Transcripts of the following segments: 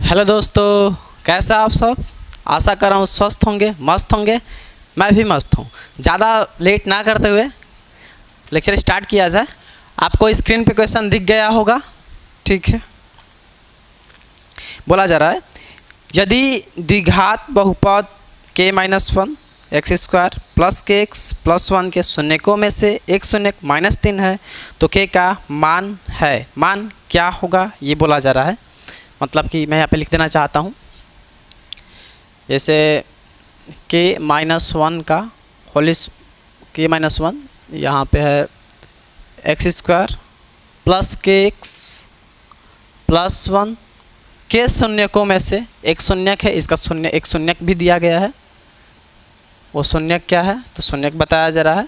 Hello दोस्तों, कैसे आप सब। आशा कर रहा हूँ स्वस्थ होंगे, मस्त होंगे। मैं भी मस्त हूँ। ज़्यादा लेट ना करते हुए लेक्चर स्टार्ट किया जाए। आपको स्क्रीन पे क्वेश्चन दिख गया होगा, ठीक है। बोला जा रहा है, यदि द्विघात बहुपद k-1 एक्स स्क्वायर प्लस के एक्स प्लस 1 के शून्यकों में से एक शून्यक -3 है तो k का मान है। मान क्या होगा ये बोला जा रहा है। मतलब कि मैं यहाँ पे लिख देना चाहता हूँ, जैसे k-1 का k-1 यहाँ पे है एक्स स्क्वायर प्लस के एक्स प्लस 1 के शून्यकों में से एक शून्यक है। इसका शून्य एक शून्यक भी दिया गया है। वो शून्यक क्या है तो शून्यक बताया जा रहा है।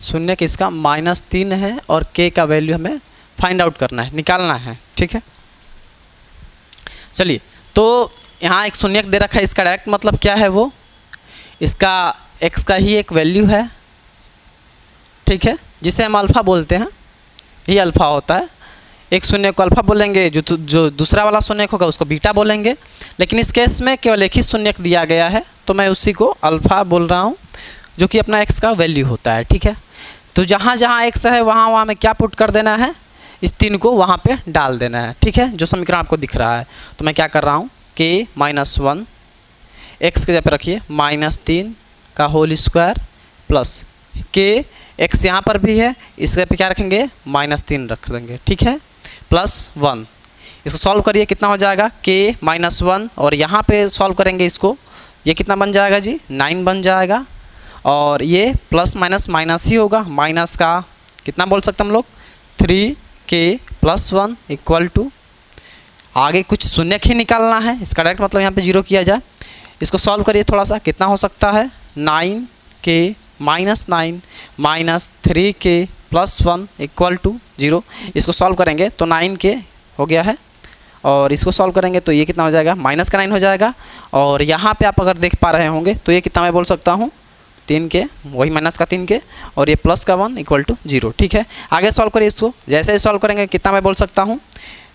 शून्यक इसका -3 है और k का वैल्यू हमें फाइंड आउट करना है, निकालना है, ठीक है। चलिए, तो यहाँ एक शून्यक दे रखा है। इसका डायरेक्ट मतलब क्या है, वो इसका x का ही एक वैल्यू है, ठीक है, जिसे हम अल्फ़ा बोलते हैं। ये अल्फ़ा होता है। एक शून्य को अल्फ़ा बोलेंगे, जो दूसरा वाला शून्यक होगा उसको बीटा बोलेंगे। लेकिन इस केस में केवल एक ही शून्यक दिया गया है तो मैं उसी को अल्फ़ा बोल रहा हूँ, जो कि अपना x का वैल्यू होता है, ठीक है। तो जहाँ जहाँ x है वहाँ में क्या पुट कर देना है, इस 3 को वहाँ पे डाल देना है, ठीक है। जो समीकरण आपको दिख रहा है, तो मैं क्या कर रहा हूँ, k-1 x के जगह पे रखिए -3 का whole square plus k x यहाँ पर भी है, इसके पे क्या रखेंगे -3 रख देंगे, ठीक है, प्लस 1। इसको सॉल्व करिए, कितना हो जाएगा k-1 और यहाँ पे सॉल्व करेंगे इसको, ये कितना बन जाएगा जी 9 बन जाएगा। और ये प्लस माइनस माइनस ही होगा, माइनस का कितना बोल सकते हम लोग 3k + 1 = आगे कुछ शून्यक ही निकालना है। इसका डायरेक्ट मतलब यहाँ पे 0 किया जाए। इसको सॉल्व करिए थोड़ा सा, कितना हो सकता है 9k - 9 - 3k + 1 = 0। इसको सॉल्व करेंगे तो 9k हो गया है और इसको सॉल्व करेंगे तो ये कितना हो जाएगा -9 हो जाएगा। और यहाँ पे आप अगर देख पा रहे होंगे तो ये कितना मैं बोल सकता हूँ 3k, वही माइनस का 3k और ये प्लस का 1 = 0, ठीक है। आगे सॉल्व करिए इसको, जैसे ही सॉल्व करेंगे कितना मैं बोल सकता हूँ,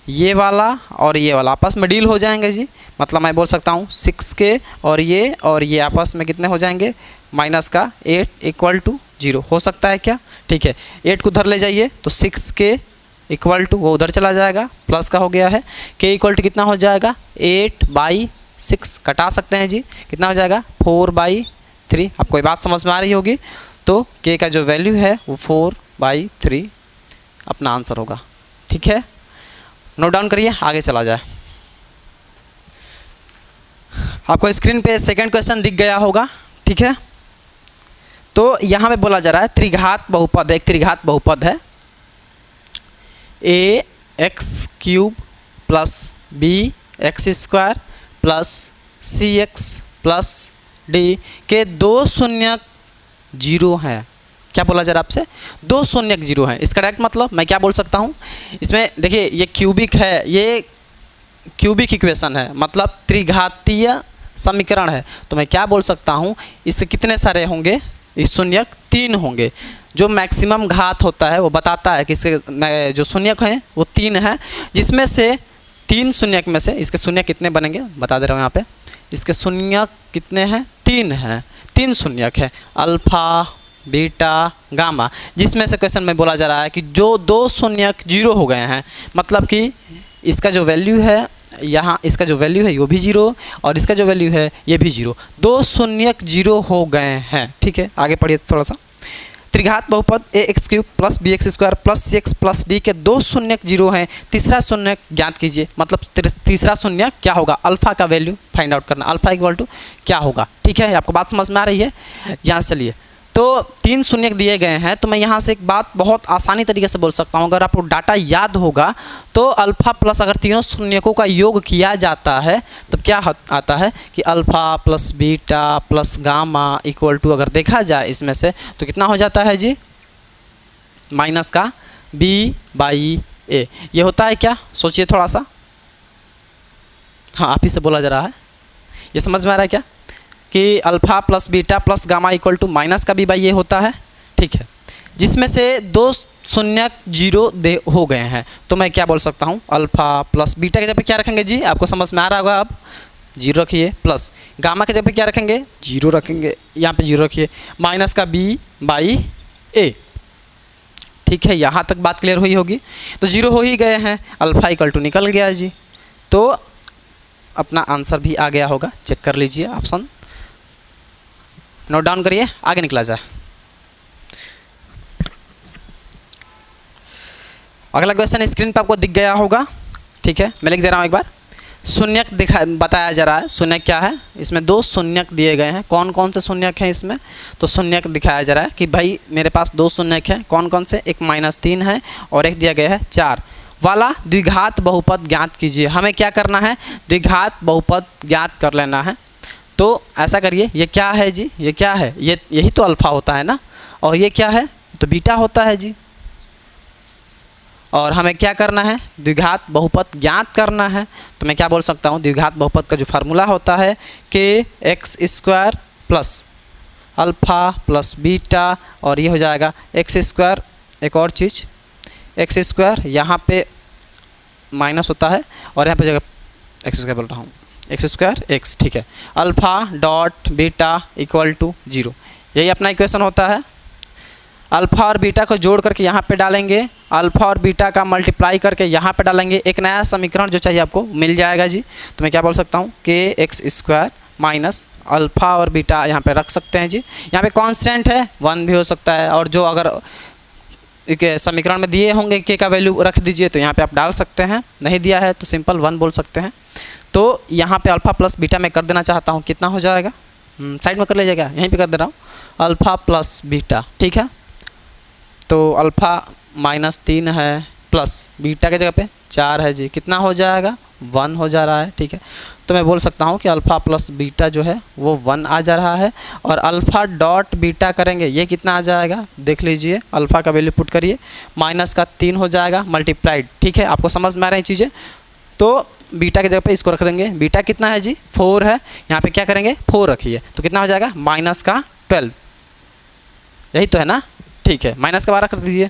ये वाला और ये वाला आपस में डील हो जाएंगे जी। मतलब मैं बोल सकता हूँ 6k और ये आपस में कितने हो जाएंगे माइनस का 8 = 0 हो सकता है क्या, ठीक है। 8 को उधर ले जाइए तो 6k = वो उधर चला जाएगा, प्लस का हो गया है। k = कितना हो जाएगा 8/6 कटा सकते हैं जी, कितना हो जाएगा 4/3। आपको ये बात समझ में आ रही होगी। तो k का जो वैल्यू है वो 4/3 अपना आंसर होगा, ठीक है। नोट डाउन करिए, आगे चला जाए। आपको स्क्रीन पे सेकंड क्वेश्चन दिख गया होगा, ठीक है। तो यहाँ पे बोला जा रहा है त्रिघात बहुपद, एक त्रिघात बहुपद है ax³ + bx² + cx + d के 2 शून्यक 0 हैं। क्या बोला जा रहा है आपसे, 2 शून्यक 0 हैं। इसका डायरेक्ट मतलब मैं क्या बोल सकता हूँ, इसमें देखिए ये क्यूबिक है, ये क्यूबिक इक्वेशन है, मतलब त्रिघातीय समीकरण है। तो मैं क्या बोल सकता हूँ, इससे कितने सारे होंगे, इस शून्यक 3 होंगे। जो मैक्सिमम घात होता है वो बताता है कि इसके जो शून्यक हैं वो 3 है, जिसमें से 3 शून्यक में से इसके शून्यक कितने बनेंगे बता दे रहा हूँ यहाँ पे। इसके शून्यक कितने हैं 3 हैं, 3 शून्यक है अल्फ़ा बीटा गामा, जिसमें से क्वेश्चन में बोला जा रहा है कि जो 2 शून्यक 0 हो गए हैं, मतलब कि इसका जो वैल्यू है यहाँ, इसका जो वैल्यू है वो भी 0 और इसका जो वैल्यू है ये भी 0, 2 शून्यक 0 हो गए हैं, ठीक है। आगे पढ़िए थोड़ा सा। त्रिघात बहुपद ax³ + bx² + cx + d के 2 शून्यक 0 हैं। तीसरा शून्यक ज्ञात कीजिए, मतलब तीसरा शून्यक क्या होगा, अल्फ़ा का वैल्यू फाइंड आउट करना, अल्फ़ा = क्या होगा, ठीक है। आपको बात समझ में आ रही है। यहाँ से चलिए, तो 3 शून्यक दिए गए हैं, तो मैं यहाँ से एक बात बहुत आसानी तरीके से बोल सकता हूँ। अगर आपको डाटा याद होगा तो अल्फ़ा प्लस अगर तीनों शून्यकों का योग किया जाता है तब क्या आता है कि अल्फ़ा + बीटा + गामा = अगर देखा जाए इसमें से तो कितना हो जाता है जी माइनस का b/a। ये होता है क्या, सोचिए थोड़ा सा। हाँ, आप ही से बोला जा रहा है, ये समझ में आ रहा है क्या कि अल्फ़ा + बीटा + गामा = माइनस का b/a होता है, ठीक है। जिसमें से 2 शून्यक जीरो दे हो गए हैं, तो मैं क्या बोल सकता हूँ, अल्फ़ा प्लस बीटा के जगह पे क्या रखेंगे जी, आपको समझ में आ रहा होगा। अब जीरो रखिए, प्लस गामा के जगह पे क्या रखेंगे, जीरो रखेंगे, यहाँ पे जीरो रखिए, माइनस का बी बाई ए। ठीक है, यहाँ तक बात क्लियर हुई होगी। तो जीरो हो ही गए हैं, अल्फ़ा इक्वल टू निकल गया जी, तो अपना आंसर भी आ गया होगा। चेक कर लीजिए, ऑप्शन नोट डाउन करिए, आगे निकला जाए। अगला क्वेश्चन स्क्रीन पे आपको दिख गया होगा। ठीक है, मैं लिख दे रहा हूँ एक बार। शून्यक बताया जा रहा है। शून्यक क्या है, इसमें दो शून्यक दिए गए हैं। कौन कौन से शून्यक हैं इसमें, तो शून्यक दिखाया जा रहा है कि भाई मेरे पास दो शून्यक हैं। कौन कौन से, एक -3 है और एक दिया गया है 4 वाला द्विघात बहुपद ज्ञात कीजिए। हमें क्या करना है, द्विघात बहुपद ज्ञात कर लेना है। तो ऐसा करिए, ये क्या है जी, ये क्या है, ये यही तो अल्फ़ा होता है ना, और ये क्या है, तो बीटा होता है जी। और हमें क्या करना है, द्विघात बहुपद ज्ञात करना है। तो मैं क्या बोल सकता हूँ, द्विघात बहुपद का जो फार्मूला होता है kx² plus alpha plus beta, और ये हो जाएगा x², एक और चीज़ x², यहाँ पे माइनस होता है और यहाँ पे जगह x² बोल रहा हूँ, x² x। ठीक है, alpha dot beta equal to 0, यही अपना इक्वेशन होता है। अल्फ़ा और बीटा को जोड़ करके यहाँ पे डालेंगे, अल्फ़ा और बीटा का मल्टीप्लाई करके यहाँ पे डालेंगे, एक नया समीकरण जो चाहिए आपको मिल जाएगा जी। तो मैं क्या बोल सकता हूँ, kx² माइनस अल्फ़ा और बीटा यहाँ पे रख सकते हैं जी। यहाँ पे कांस्टेंट है, 1 भी हो सकता है, और जो अगर समीकरण में दिए होंगे k का वैल्यू रख दीजिए, तो यहाँ पे आप डाल सकते हैं। नहीं दिया है तो सिंपल 1 बोल सकते हैं। तो यहाँ पे अल्फ़ा प्लस बीटा मैं कर देना चाहता हूँ, कितना हो जाएगा, साइड में कर लीजिएगा, यहीं पे कर दे रहा हूँ, अल्फ़ा प्लस बीटा। ठीक है, तो अल्फ़ा -3 है प्लस बीटा के जगह पे 4 है जी, कितना हो जाएगा, 1 हो जा रहा है। ठीक है, तो मैं बोल सकता हूँ कि अल्फ़ा प्लस बीटा जो है वो 1 आ जा रहा है, और अल्फ़ा डॉट बीटा करेंगे, ये कितना आ जाएगा, देख लीजिए, अल्फ़ा का वैल्यू पुट करिए, -3 हो जाएगा मल्टीप्लाइड। ठीक है, आपको समझ में आ रही चीज़ें। तो बीटा के जगह पे इसको रख देंगे, बीटा कितना है जी, 4 है, यहाँ पे क्या करेंगे, 4 रखिए, तो कितना हो जाएगा, -12, यही तो है ना। ठीक है, -12 कर दीजिए,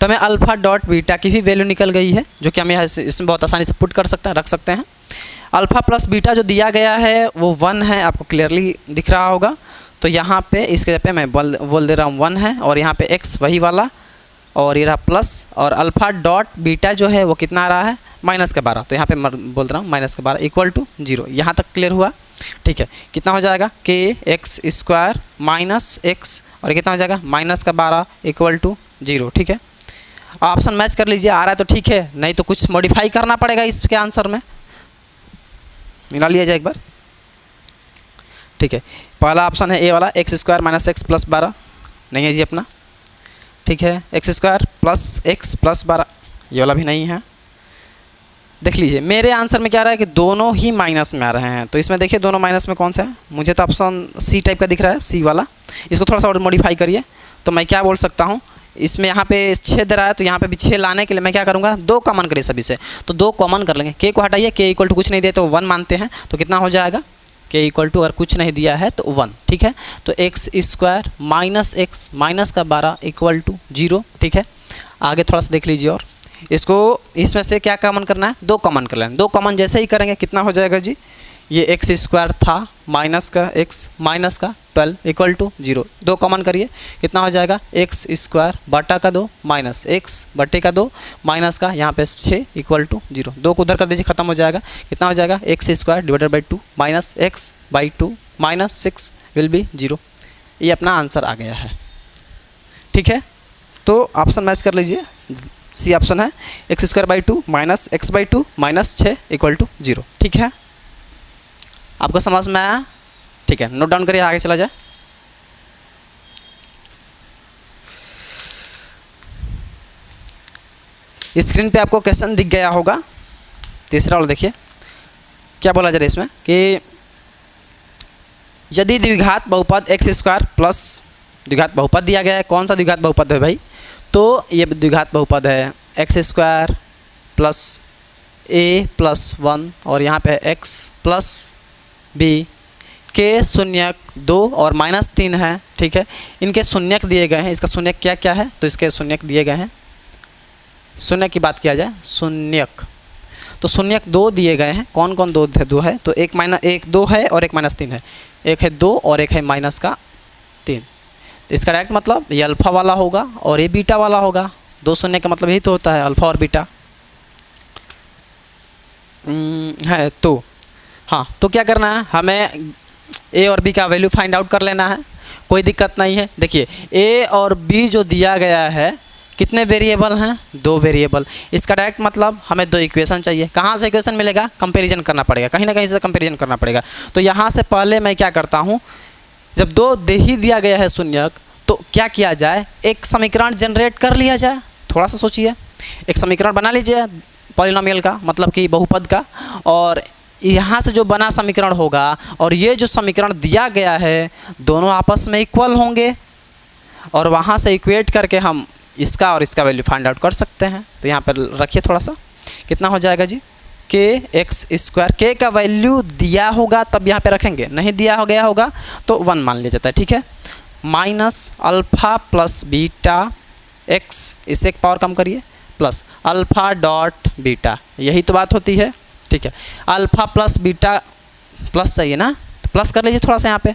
तो हमें अल्फ़ा डॉट बीटा की भी वैल्यू निकल गई है, जो कि हम यहाँ इसमें बहुत आसानी से पुट कर सकते हैं, रख सकते हैं। अल्फ़ा प्लस बीटा जो दिया गया है वो 1 है, आपको क्लियरली दिख रहा होगा। तो यहाँ पे इसके जगह पे मैं बोल दे रहा हूँ 1 है, और यहाँ पे x वही वाला, और ये रहा प्लस, और अल्फ़ा डॉट बीटा जो है वो कितना आ रहा है, -12। तो यहाँ पे बोल रहा हूँ -12 इक्वल टू 0। यहाँ तक क्लियर हुआ। ठीक है, कितना हो जाएगा, kx² माइनस x, और कितना हो जाएगा, -12 इक्वल टू 0। ठीक है, ऑप्शन मैच कर लीजिए, आ रहा है तो ठीक है, नहीं तो कुछ मॉडिफाई करना पड़ेगा इसके आंसर में। मिला लिया जाए एक बार। ठीक है, पहला ऑप्शन है ए वाला, x² माइनस x प्लस 12, नहीं है जी अपना। ठीक है, x² प्लस x प्लस 12, ये वाला भी नहीं है। देख लीजिए मेरे आंसर में क्या रहा है कि दोनों ही माइनस में आ रहे हैं। तो इसमें देखिए दोनों माइनस में कौन सा है, मुझे तो ऑप्शन सी टाइप का दिख रहा है, सी वाला। इसको थोड़ा सा और मॉडिफाई करिए, तो मैं क्या बोल सकता हूँ, इसमें यहाँ पे 6 दे रहा है, तो यहाँ पे भी 6 लाने के लिए मैं क्या करूँगा, 2 कॉमन करिए सभी से, तो 2 कॉमन कर लेंगे। k को हटाइए, k इक्वल टू कुछ नहीं दे तो 1 मानते हैं, तो कितना हो जाएगा, k इक्वल टू अगर कुछ नहीं दिया है तो 1। ठीक है, तो x² माइनस x माइनस का 12 इक्वल टू 0। ठीक है, आगे थोड़ा सा देख लीजिए, और इसको इसमें से क्या कॉमन करना है, 2 कॉमन कर लेना। 2 कॉमन जैसे ही करेंगे कितना हो जाएगा जी, ये x² था माइनस का x माइनस का 12 इक्वल टू 0। 2 कॉमन करिए, कितना हो जाएगा, x² बटा का 2 माइनस x बटे का 2 माइनस का यहाँ पे 6 इक्वल टू 0। 2 को उधर कर दीजिए, खत्म हो जाएगा। कितना हो जाएगा, x² divided by 2 minus x by 2 minus 6 will be 0। ये अपना आंसर आ गया है। ठीक है, तो ऑप्शन मैच कर लीजिए, सी ऑप्शन है, x² by 2 minus x by 2 minus 6 equal to 0। ठीक है, आपको समझ में आया। ठीक है, नोट डाउन करिए, आगे चला जाए। स्क्रीन पे आपको क्वेश्चन दिख गया होगा, तीसरा वाला देखिए क्या बोला जा रहा है इसमें कि यदि द्विघात बहुपद x² प्लस द्विघात बहुपद दिया गया है। कौन सा द्विघात बहुपद है भाई, तो ये द्विघात बहुपद है x² प्लस a प्लस 1, और यहाँ पे x प्लस b के शून्यक 2 और -3 है, ठीक है। इनके शून्यक दिए गए हैं, इसका शून्यक क्या क्या है, तो इसके शून्यक दिए गए हैं। शून्यक की बात किया जाए, शून्यक तो शून्यक 2 दिए गए हैं। कौन कौन 2 है, तो एक 2 है और एक -3 है। एक है 2 और एक है -3। तो इसका डायरेक्ट मतलब ये अल्फ़ा वाला होगा और ये बीटा वाला होगा। 2 शून्य का मतलब यही तो होता है, अल्फ़ा और बीटा है। तो हाँ, तो क्या करना है, हमें ए और बी का वैल्यू फाइंड आउट कर लेना है, कोई दिक्कत नहीं है। देखिए ए और बी जो दिया गया है, कितने वेरिएबल हैं, 2 वेरिएबल। इसका डायरेक्ट मतलब हमें 2 इक्वेशन चाहिए। कहाँ से इक्वेशन मिलेगा, कंपैरिजन करना पड़ेगा, कहीं ना कहीं से कंपैरिजन करना पड़ेगा। तो यहाँ से पहले मैं क्या करता हूँ, जब 2 दे ही दिया गया है शून्यक, तो क्या किया जाए, एक समीकरण जनरेट कर लिया जाए। थोड़ा सा सोचिए, एक समीकरण बना लीजिए पॉलिनोमियल का, मतलब कि बहुपद का, और यहाँ से जो बना समीकरण होगा और ये जो समीकरण दिया गया है, दोनों आपस में इक्वल होंगे और वहाँ से इक्वेट करके हम इसका और इसका वैल्यू फाइंड आउट कर सकते हैं। तो यहाँ पर रखिए थोड़ा सा, कितना हो जाएगा जी, के एक्स स्क्वायर। के का वैल्यू दिया होगा तब यहाँ पे रखेंगे, नहीं दिया हो गया होगा तो 1 मान लिया जाता है, ठीक है। Minus alpha plus beta x, इससे एक पावर कम करिए, प्लस अल्फ़ा डॉट बीटा, यही तो बात होती है, ठीक है। अल्फ़ा प्लस बीटा, प्लस चाहिए ना, तो प्लस कर लीजिए थोड़ा सा। यहाँ पे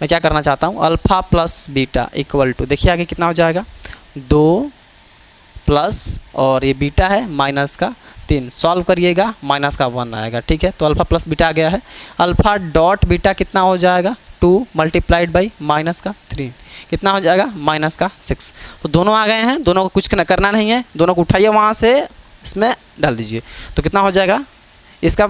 मैं क्या करना चाहता हूँ, alpha plus beta equal to, देखिए आगे कितना हो जाएगा, 2 प्लस और ये बीटा है माइनस का 3, सॉल्व करिएगा माइनस का 1 आएगा, ठीक है। तो अल्फ़ा प्लस बीटा आ गया है। अल्फ़ा डॉट बीटा कितना हो जाएगा, 2 मल्टीप्लाइड बाई माइनस का 3, कितना हो जाएगा, माइनस का 6। तो दोनों आ गए हैं, दोनों को कुछ करना नहीं है, दोनों को उठाइए वहाँ से, इसमें डाल दीजिए, तो कितना हो जाएगा, इसका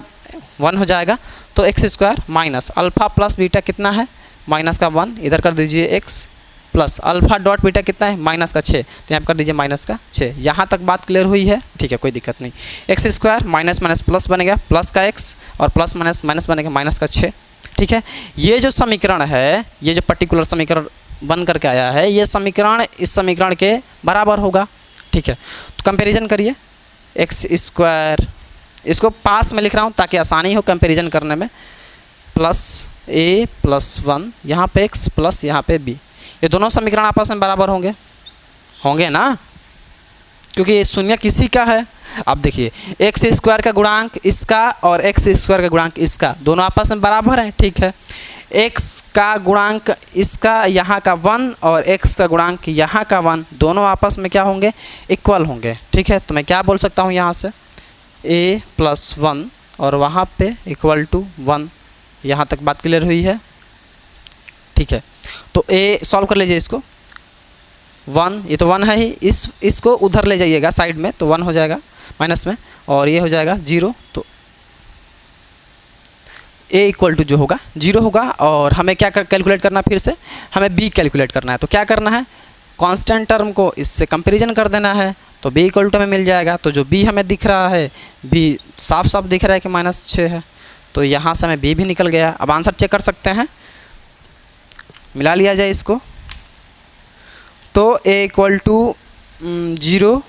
1 हो जाएगा। तो x square minus alpha plus beta कितना है, माइनस का 1, इधर कर दीजिए x, plus alpha dot beta कितना है, माइनस का 6, तो यहाँ पर कर दीजिए माइनस का 6। यहाँ तक बात क्लियर हुई है, ठीक है, कोई दिक्कत नहीं। X square minus minus plus बनेगा, प्लस का एक्स, और प्लस माइनस माइनस बनेगा माइनस का 6, ठीक है। ये जो समीकरण है, ये जो पर्टिकुलर समीकरण बन करके आया है, ये समीकरण इस समीकरण के बराबर होगा, ठीक है। तो कंपेरिजन करिए, एक्स स्क्वायर, इसको पास में लिख रहा हूँ ताकि आसानी हो कंपैरिजन करने में, प्लस ए प्लस 1, यहाँ पे एक्स प्लस यहाँ पे बी, ये दोनों समीकरण आपस में बराबर होंगे, होंगे ना, क्योंकि ये शून्य किसी का है। अब देखिए एक्स स्क्वायर का गुणांक इसका और एक्स स्क्वायर का गुणांक इसका, दोनों आपस में बराबर हैं, ठीक है। एक्स का गुणांक इसका यहाँ का 1 और एक्स का गुणांक यहाँ का 1, दोनों आपस में क्या होंगे, इक्वल होंगे, ठीक है। तो मैं क्या बोल सकता हूँ यहाँ से, a प्लस 1 और वहाँ पे इक्वल टू 1, यहाँ तक बात क्लियर हुई है, ठीक है। तो a सॉल्व कर लीजिए इसको, 1, ये तो 1 है ही, इसको उधर ले जाइएगा साइड में, तो 1 हो जाएगा माइनस में, और ये हो जाएगा 0, तो a इक्वल टू जो होगा 0 होगा। और हमें क्या कैलकुलेट करना, फिर से हमें b कैलकुलेट करना है। तो क्या करना है, कांस्टेंट टर्म को इससे कंपैरिजन कर देना है, तो b इक्वल टू हमें मिल जाएगा। तो जो b हमें दिख रहा है, b साफ साफ दिख रहा है कि -6 है, तो यहाँ से हमें b भी निकल गया। अब आंसर चेक कर सकते हैं, मिला लिया जाए इसको, तो a इक्वल टू 0,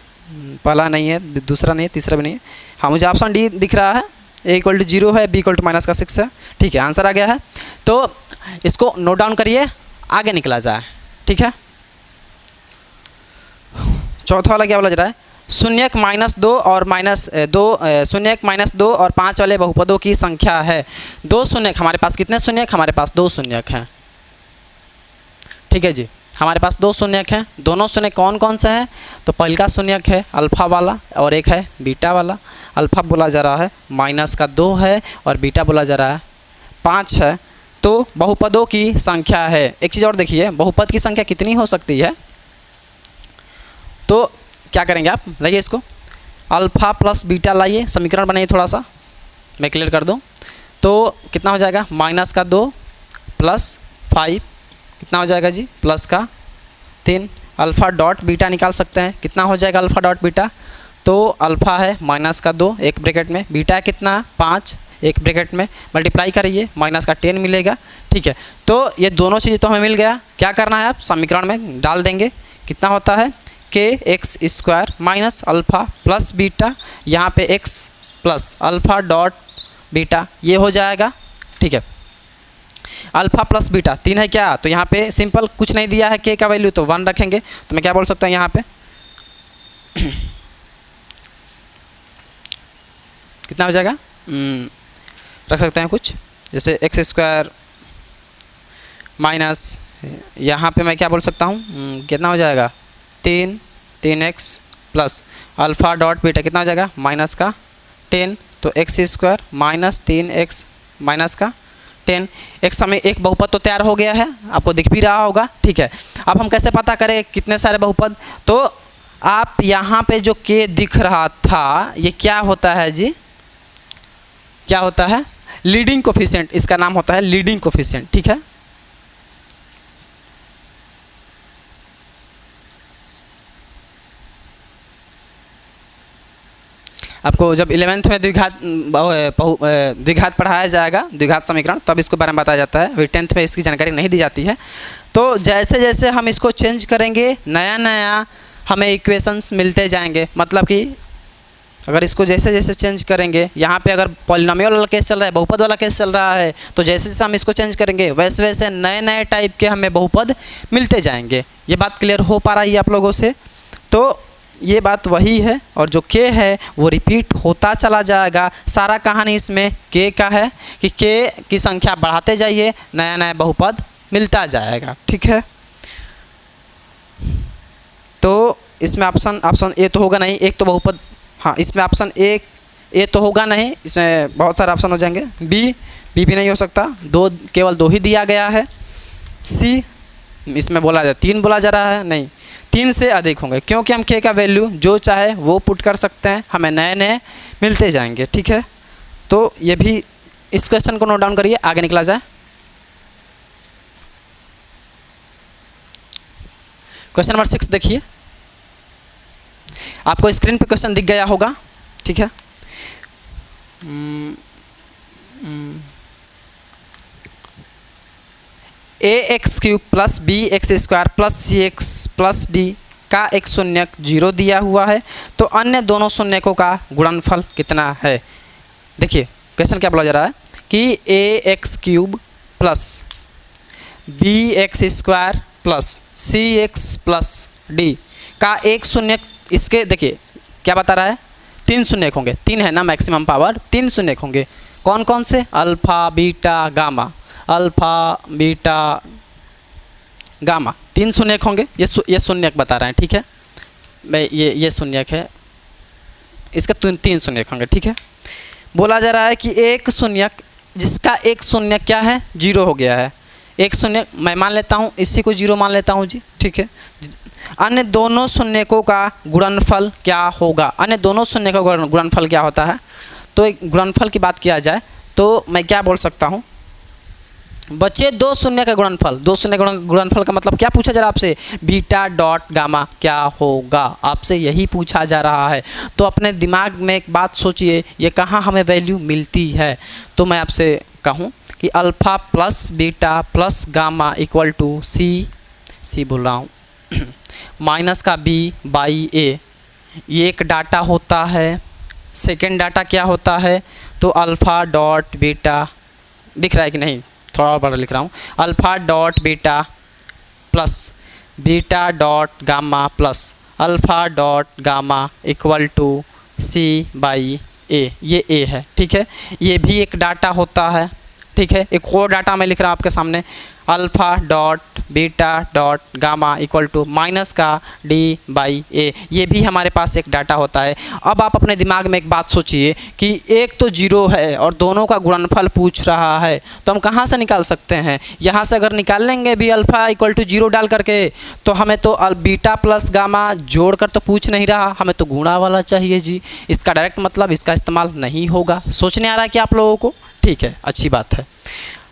पहला नहीं है, दूसरा नहीं है, तीसरा भी नहीं है, हाँ मुझे ऑप्शन डी दिख रहा है, a इक्वल टू 0 है, b इक्वल टू माइनस का 6 है, ठीक है, आंसर आ गया है। तो इसको नोट डाउन करिए, आगे निकला जाए, ठीक है। चौथा वाला क्या बोला जा रहा है, शून्यक -2 और -2, शून्यक -2 और 5 वाले बहुपदों की संख्या है। 2 शून्यक, हमारे पास कितने शून्यक, हमारे पास 2 शून्यक हैं, ठीक है जी, हमारे पास 2 शून्यक हैं। दोनों शून्यक कौन कौन से हैं, तो पहला शून्यक है अल्फ़ा वाला और एक है बीटा वाला। अल्फ़ा बोला जा रहा है -2 है और बीटा बोला जा रहा है 5 है। तो बहुपदों की संख्या है। एक चीज़ और देखिए, बहुपद की संख्या कितनी हो सकती है, तो क्या करेंगे आप, लाइए इसको, अल्फ़ा प्लस बीटा लाइए, समीकरण बनाइए, थोड़ा सा मैं क्लियर कर दूं, तो कितना हो जाएगा, -2 प्लस 5, कितना हो जाएगा जी, प्लस का 3। अल्फ़ा डॉट बीटा निकाल सकते हैं, कितना हो जाएगा अल्फ़ा डॉट बीटा, तो अल्फ़ा है -2 एक ब्रैकेट में, बीटा है कितना 5 एक ब्रैकेट में, मल्टीप्लाई करिए -10 मिलेगा, ठीक है। तो ये दोनों चीज़ें तो हमें मिल गया। क्या करना है, आप समीकरण में डाल देंगे, कितना होता है, के x square minus alpha plus beta, यहाँ पे x plus alpha dot beta, ये हो जाएगा, ठीक है। अल्फ़ा प्लस बीटा 3 है क्या, तो यहाँ पे सिंपल कुछ नहीं दिया है के का वैल्यू तो 1 रखेंगे, तो मैं क्या बोल सकता हूँ यहाँ पे कितना हो जाएगा, रख सकते हैं कुछ जैसे एक्स स्क्वायर माइनस, यहाँ पे मैं क्या बोल सकता हूँ, कितना हो जाएगा 3x plus alpha dot beta कितना हो जाएगा माइनस का 10, तो x square minus 3x minus का 10। एक समय एक बहुपद तो तैयार हो गया है, आपको दिख भी रहा होगा, ठीक है। अब हम कैसे पता करें कितने सारे बहुपद, तो आप यहाँ पे जो k दिख रहा था ये क्या होता है जी, क्या होता है, लीडिंग कोफिशिएंट, इसका नाम होता है लीडिंग कोफिशिएंट, ठीक है। आपको जब 11th में द्विघात पढ़ाया जाएगा, द्विघात समीकरण, तब इसके बारे में बताया जाता है, अभी 10th में इसकी जानकारी नहीं दी जाती है। तो जैसे जैसे हम इसको चेंज करेंगे नया नया हमें इक्वेशंस मिलते जाएंगे, मतलब कि अगर इसको जैसे जैसे चेंज करेंगे, यहाँ पे अगर पॉलिनोमियल वाला केस चल रहा है, बहुपद वाला केस चल रहा है, तो जैसे जैसे हम इसको चेंज करेंगे वैसे वैसे नए नए टाइप के हमें बहुपद मिलते जाएंगे। ये बात क्लियर हो पा रही है आप लोगों से, तो ये बात वही है, और जो k है वो रिपीट होता चला जाएगा। सारा कहानी इसमें k का है कि k की संख्या बढ़ाते जाइए, नया नया बहुपद मिलता जाएगा, ठीक है। तो इसमें ऑप्शन ए तो होगा नहीं, एक तो बहुपद, हाँ इसमें ऑप्शन ए तो होगा नहीं, इसमें बहुत सारे ऑप्शन हो जाएंगे। बी भी नहीं हो सकता, केवल दो ही दिया गया है। सी इसमें बोला जाए 3 बोला जा रहा है, नहीं 3 से अधिक होंगे, क्योंकि हम k का वैल्यू जो चाहे वो पुट कर सकते हैं, हमें नए नए मिलते जाएंगे, ठीक है। तो ये भी इस क्वेश्चन को नोट डाउन करिए, आगे निकला जाए। क्वेश्चन नंबर 6 देखिए, आपको स्क्रीन पे क्वेश्चन दिख गया होगा, ठीक है। ax³ plus bx² plus cx plus d का एक शून्यक 0 दिया हुआ है, तो अन्य दोनों शून्यकों का गुणनफल कितना है। देखिए क्वेश्चन क्या बोला जा रहा है कि ax³ plus bx² plus cx plus d का एक शून्यक, इसके देखिए क्या बता रहा है, 3 शून्यक होंगे, 3 है ना मैक्सिमम पावर, 3 शून्यक होंगे, कौन कौन से, alpha beta gamma, alpha beta gamma, 3 शून्यक होंगे। ये शून्यक बता रहे हैं, ठीक है, मैं ये शून्यक है, इसका 3 शून्यक होंगे, ठीक है। बोला जा रहा है कि एक शून्यक जिसका एक शून्यक क्या है 0 हो गया है, एक शून्यक मैं मान लेता हूँ, इसी को 0 मान लेता हूँ जी, ठीक है। अन्य दोनों शून्यकों का गुणनफल क्या होगा, अन्य दोनों शून्यकों का गुणनफल क्या होता है। तो एक गुणनफल की बात किया जाए तो मैं क्या बोल सकता हूँ, बचे 2 शून्य का गुणनफल, 2 शून्य का गुणनफल का मतलब क्या पूछा जा रहा है आपसे, बीटा डॉट गामा क्या होगा, आपसे यही पूछा जा रहा है। तो अपने दिमाग में एक बात सोचिए, ये कहाँ हमें वैल्यू मिलती है। तो मैं आपसे कहूँ कि alpha plus beta plus gamma equal to C बोल रहा हूँ माइनस का b/a, ये एक डाटा होता है। सेकेंड डाटा क्या होता है, तो अल्फ़ा डॉट बीटा, दिख रहा है कि नहीं, थोड़ा और बड़ा लिख रहा हूँ, alpha dot beta plus beta dot gamma plus alpha dot gamma equal to c/a, ये a है, ठीक है। ये भी एक डाटा होता है, ठीक है। एक और डाटा मैं लिख रहा हूँ आपके सामने, alpha dot beta dot gamma equal to minus का d/a, ये भी हमारे पास एक डाटा होता है। अब आप अपने दिमाग में एक बात सोचिए कि एक तो 0 है और दोनों का गुणनफल पूछ रहा है, तो हम कहाँ से निकाल सकते हैं, यहाँ से अगर निकाल लेंगे भी अल्फ़ा इक्वल टू 0 डाल करके, तो हमें तो बीटा प्लस गामा जोड़ कर तो पूछ नहीं रहा, हमें तो गुणा वाला चाहिए जी। इसका डायरेक्ट मतलब इसका इस्तेमाल नहीं होगा। सोचने आ रहा है कि आप लोगों को, ठीक है, अच्छी बात है।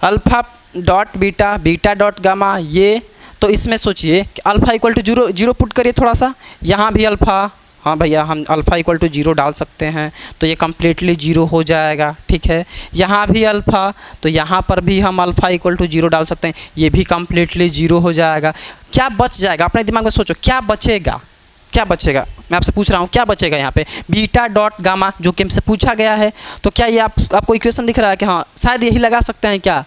Alpha dot beta beta dot gamma, ये तो इसमें सोचिए कि अल्फ़ा इक्वल टू 0 पुट करिए थोड़ा सा, यहाँ भी अल्फ़ा, हाँ भैया हम अल्फ़ा इक्वल टू 0 डाल सकते हैं, तो ये कम्प्लीटली 0 हो जाएगा, ठीक है। यहाँ भी अल्फ़ा, तो यहाँ पर भी हम अल्फ़ा इक्वल टू 0 डाल सकते हैं, ये भी कम्प्लीटली 0 हो जाएगा। क्या बच जाएगा, अपने दिमाग में सोचो क्या बचेगा, क्या बचेगा, मैं आपसे पूछ रहा हूँ क्या बचेगा यहाँ पे, बीटा डॉट गामा जो कि हमसे पूछा गया है। तो क्या ये आपको इक्वेशन दिख रहा है कि हाँ शायद यही लगा सकते हैं क्या,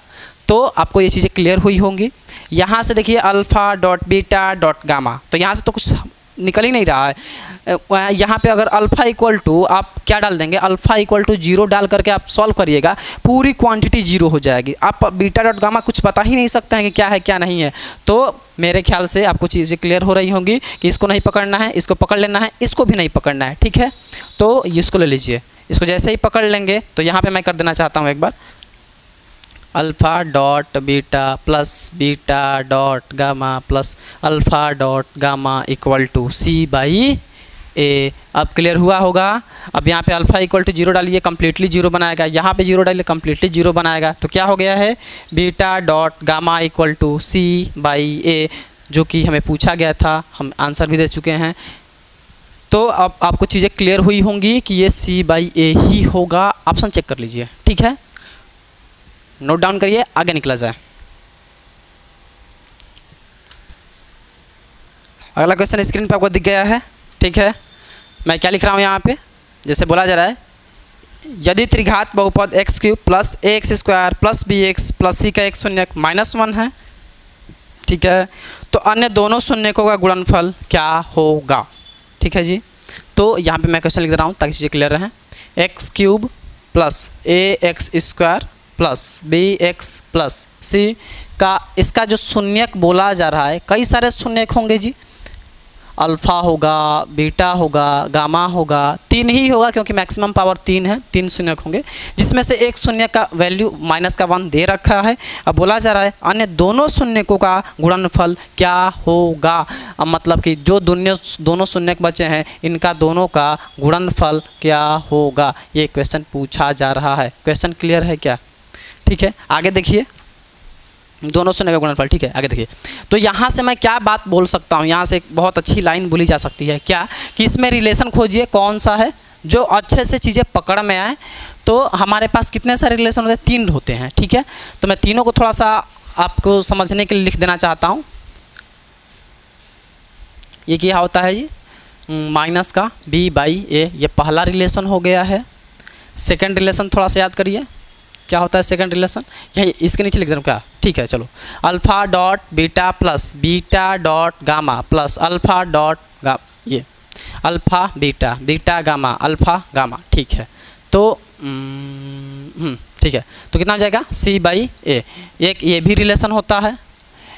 तो आपको ये चीज़ें क्लियर हुई होंगी। यहाँ से देखिए alpha dot beta dot gamma, तो यहाँ से तो कुछ निकल ही नहीं रहा है। यहाँ पे अगर अल्फ़ा इक्वल टू आप क्या डाल देंगे, अल्फ़ा इक्वल टू 0 डाल करके आप सॉल्व करिएगा, पूरी क्वांटिटी 0 हो जाएगी। आप बीटा डॉट गामा कुछ पता ही नहीं सकते हैं कि क्या है क्या नहीं है। तो मेरे ख्याल से आपको चीज़ें क्लियर हो रही होंगी कि इसको नहीं पकड़ना है, इसको पकड़ लेना है, इसको भी नहीं पकड़ना है, ठीक है। तो इसको ले लीजिए, इसको जैसे ही पकड़ लेंगे तो यहाँ पर मैं कर देना चाहता हूँ एक बार, alpha dot beta plus beta dot gamma plus alpha dot gamma equal to C by A. अब क्लियर हुआ होगा। अब यहाँ पे अल्फ़ा इक्वल टू 0 डालिए, कम्प्लीटली 0 बनाएगा, यहाँ पे 0 डालिए, कम्प्लीटली 0 बनाएगा। तो क्या हो गया है, beta dot gamma equal to C by A, जो कि हमें पूछा गया था, हम आंसर भी दे चुके हैं। तो अब आपको चीज़ें क्लियर हुई होंगी कि ये सी बाई ए ही होगा। ऑप्शन चेक कर लीजिए, ठीक है, नोट डाउन करिए, आगे निकला जाए। अगला क्वेश्चन स्क्रीन पे आपको दिख गया है, ठीक है। मैं क्या लिख रहा हूँ यहाँ पे, जैसे बोला जा रहा है, यदि त्रिघात बहुपद X cube plus A X square plus B X plus C का एक शून्यक -1 है, ठीक है, तो अन्य दोनों शून्यकों का गुणनफल क्या होगा, ठीक है जी। तो यहाँ पे मैं क्वेश्चन लिख रहा हूँ ताकि चीज़ें क्लियर रहें। X cube plus A X square plus B X plus C का, इसका जो शून्यक बोला जा रहा है, कई सारे शून्यक होंगे जी, अल्फ़ा होगा, बीटा होगा, गामा होगा, 3 ही होगा क्योंकि मैक्सिमम पावर 3 है, 3 शून्यक होंगे, जिसमें से एक शून्य का वैल्यू -1 दे रखा है। अब बोला जा रहा है अन्य दोनों शून्यकों का गुणनफल क्या होगा। अब मतलब कि जो दोनों शून्यक बचे हैं, इनका दोनों का गुणनफल क्या होगा, ये क्वेश्चन पूछा जा रहा है। क्वेश्चन क्लियर है क्या, ठीक है। आगे देखिए, दोनों शून्य का गुणनफल, ठीक है, आगे देखिए। तो यहाँ से मैं क्या बात बोल सकता हूँ, यहाँ से एक बहुत अच्छी लाइन बोली जा सकती है, क्या कि इसमें रिलेशन खोजिए कौन सा है जो अच्छे से चीज़ें पकड़ में आए। तो हमारे पास कितने सारे रिलेशन होते हैं, 3 होते हैं, ठीक है। तो मैं तीनों को थोड़ा सा आपको समझने के लिए लिख देना चाहता हूँ। ये क्या होता है जी, माइनस का बी बाई ए, ये पहला रिलेशन हो गया है। सेकेंड रिलेशन थोड़ा सा याद करिए, क्या होता है सेकंड रिलेशन, यही इसके नीचे लिख दें क्या, ठीक है। चलो, alpha dot beta plus beta dot gamma plus alpha dot ये alpha beta beta gamma alpha gamma, ठीक है। तो ठीक है, तो कितना हो जाएगा, सी बाई ए। एक ये भी रिलेशन होता है।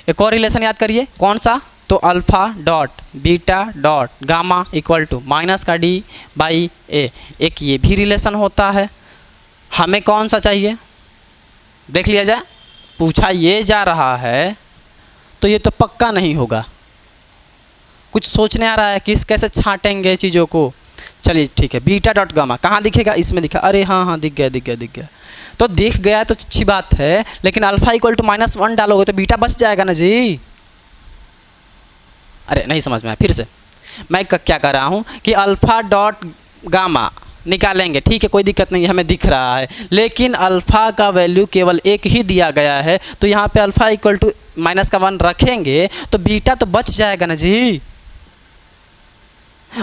एक और रिलेशन याद करिए, कौन सा, तो alpha dot beta dot gamma equal to minus का डी बाई ए, एक ये भी रिलेशन होता है। हमें कौन सा चाहिए देख लिया जाए, पूछा ये जा रहा है, तो ये तो पक्का नहीं होगा, कुछ सोचने आ रहा है कि कैसे छांटेंगे चीज़ों को। चलिए ठीक है, बीटा डॉट गामा कहाँ दिखेगा, इसमें दिखा, अरे हाँ हाँ दिख गया दिख गया दिख गया, तो दिख गया तो अच्छी बात है, लेकिन अल्फ़ा इक्वल टू -1 डालोगे तो बीटा बच जाएगा ना जी। अरे नहीं समझ में आया, फिर से मैं क्या कर रहा हूँ कि अल्फ़ा डॉट गामा निकालेंगे, ठीक है, कोई दिक्कत नहीं है, हमें दिख रहा है, लेकिन अल्फ़ा का वैल्यू केवल एक ही दिया गया है, तो यहाँ पे अल्फ़ा इक्वल टू -1 रखेंगे तो बीटा तो बच जाएगा ना जी,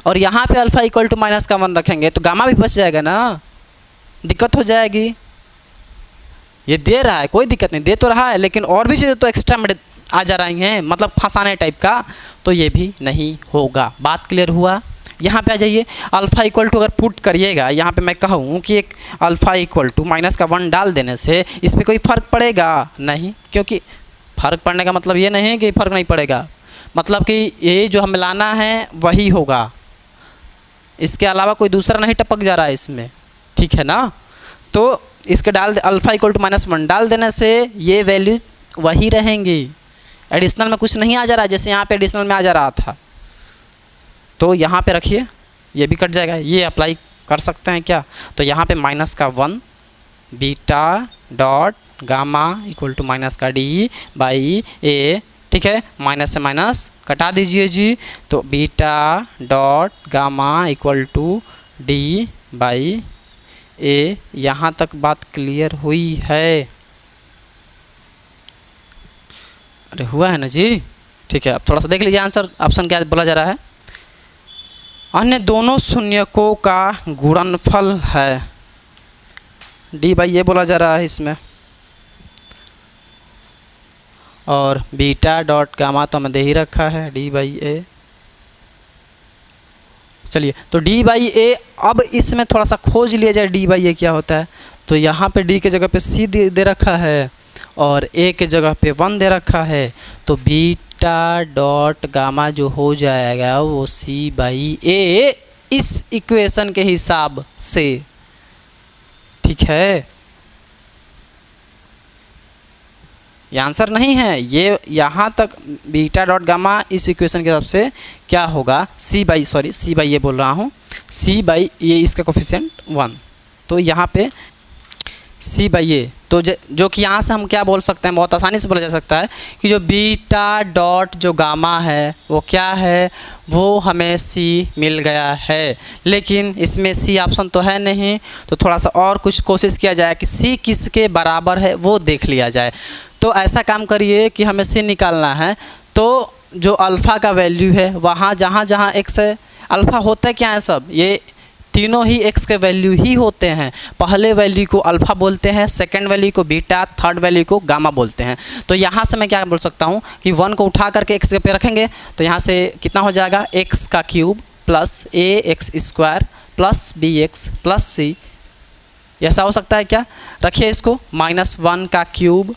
और यहाँ पे अल्फ़ा इक्वल टू -1 रखेंगे तो गामा भी बच जाएगा ना, दिक्कत हो जाएगी। ये दे रहा है, कोई दिक्कत नहीं, दे तो रहा है, लेकिन और भी चीज़ें तो एक्स्ट्रा में आ जा रही हैं, मतलब फंसाने टाइप का, तो ये भी नहीं होगा। बात क्लियर हुआ। यहाँ पे आ जाइए, अल्फ़ा इक्वल टू अगर पुट करिएगा, यहाँ पे मैं कहूँ कि एक अल्फ़ा इक्वल टू -1 डाल देने से इस पर कोई फ़र्क पड़ेगा नहीं, क्योंकि फ़र्क पड़ने का मतलब ये नहीं है कि फ़र्क नहीं पड़ेगा, मतलब कि ये जो हमें लाना है वही होगा, इसके अलावा कोई दूसरा नहीं टपक जा रहा है इसमें, ठीक है ना। तो इसके डाल अल्फ़ा इक्वल टू -1 डाल देने से ये वैल्यू वही रहेंगी, एडिशनल में कुछ नहीं आ जा रहा है, जैसे यहाँ पे एडिशनल में आ जा रहा था। तो यहाँ पे रखिए, ये भी कट जाएगा, ये अप्लाई कर सकते हैं क्या, तो यहाँ पे -1 beta dot gamma equal to -d by A, ठीक है, माइनस से माइनस कटा दीजिए जी, तो beta dot gamma equal to d by A. यहाँ तक बात क्लियर हुई है, अरे हुआ है ना जी, ठीक है। अब थोड़ा सा देख लीजिए आंसर, ऑप्शन क्या बोला जा रहा है, अन्य दोनों शून्यकों का गुणनफल है, d बाई ए बोला जा रहा है इसमें। और बीटा डॉट गामा तो हमें दे ही रखा है डी बाई ए। चलिए तो डी बाई ए, अब इसमें थोड़ा सा खोज लिया जाए डी बाई ए क्या होता है। तो यहाँ पे डी के जगह पे सी दे रखा है और ए के जगह पे 1 दे रखा है, तो बीटा डॉट गामा जो हो जाएगा वो सी बाई ए इस इक्वेशन के हिसाब से। ठीक है, ये आंसर नहीं है, ये यहाँ तक बीटा डॉट गामा इस इक्वेशन के हिसाब से क्या होगा, सी बाई ये बोल रहा हूँ, सी बाई ये इसका कोफिशिएंट 1, तो यहाँ पे सी बाई ए, तो जो कि यहाँ से हम क्या बोल सकते हैं, बहुत आसानी से बोला जा सकता है कि जो बीटा डॉट जो गामा है वो क्या है, वो हमें सी मिल गया है, लेकिन इसमें सी ऑप्शन तो है नहीं, तो थोड़ा सा और कुछ कोशिश किया जाए कि सी किसके बराबर है वो देख लिया जाए। तो ऐसा काम करिए कि हमें सी निकालना है, तो जो अल्फ़ा का वैल्यू है वहाँ जहाँ एक्स है, अल्फ़ा होता है क्या है, सब ये तीनों ही एक्स के वैल्यू ही होते हैं। पहले वैल्यू को अल्फ़ा बोलते हैं, सेकंड वैल्यू को बीटा, थर्ड वैल्यू को गामा बोलते हैं। तो यहाँ से मैं क्या बोल सकता हूँ कि 1 को उठा करके एक्स पे रखेंगे, तो यहाँ से कितना हो जाएगा, एक्स का cube plus A X square plus B X plus C. ऐसा हो सकता है क्या, रखिए इसको, -1 का क्यूब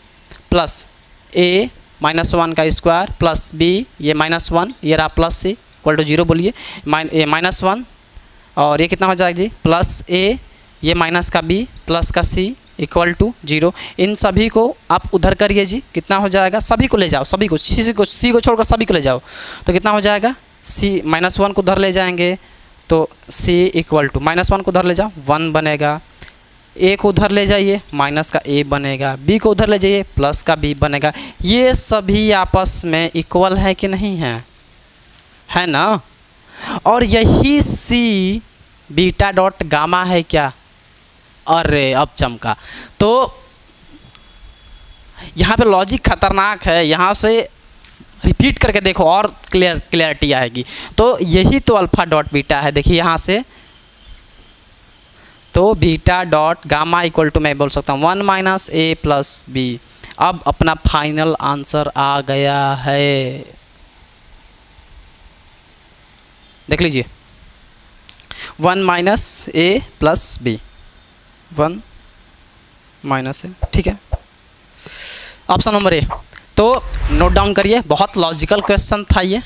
प्लस ए -1 का स्क्वायर प्लस बी ये -1, ये रहा प्लस सी इक्वल टू 0 बोलिए, -1 और ये कितना हो जाएगा जी, प्लस ए ये माइनस का बी प्लस का सी इक्वल टू 0। इन सभी को आप उधर करिए जी, कितना हो जाएगा, सभी को ले जाओ, सभी को, सी को छोड़कर सभी को ले जाओ, तो कितना हो जाएगा, सी -1 को उधर ले जाएंगे तो सी इक्वल टू -1 को उधर ले जाओ 1 बनेगा, ए को उधर ले जाइए माइनस का ए बनेगा, बी को उधर ले जाइए प्लस का बी बनेगा। ये सभी आपस में इक्वल है कि नहीं है ना, और यही सी बीटा डॉट गामा है क्या, अरे अब चमका। तो यहाँ पे लॉजिक खतरनाक है, यहाँ से रिपीट करके देखो और क्लियरिटी आएगी। तो यही तो अल्फ़ा डॉट बीटा है, देखिए यहाँ से, तो beta dot gamma equal to मैं बोल सकता हूँ 1 - a + b। अब अपना फाइनल आंसर आ गया है, देख लीजिए, 1 - a + b, 1 - a, ठीक है, ऑप्शन नंबर ए। तो नोट डाउन करिए, बहुत लॉजिकल क्वेश्चन था ये।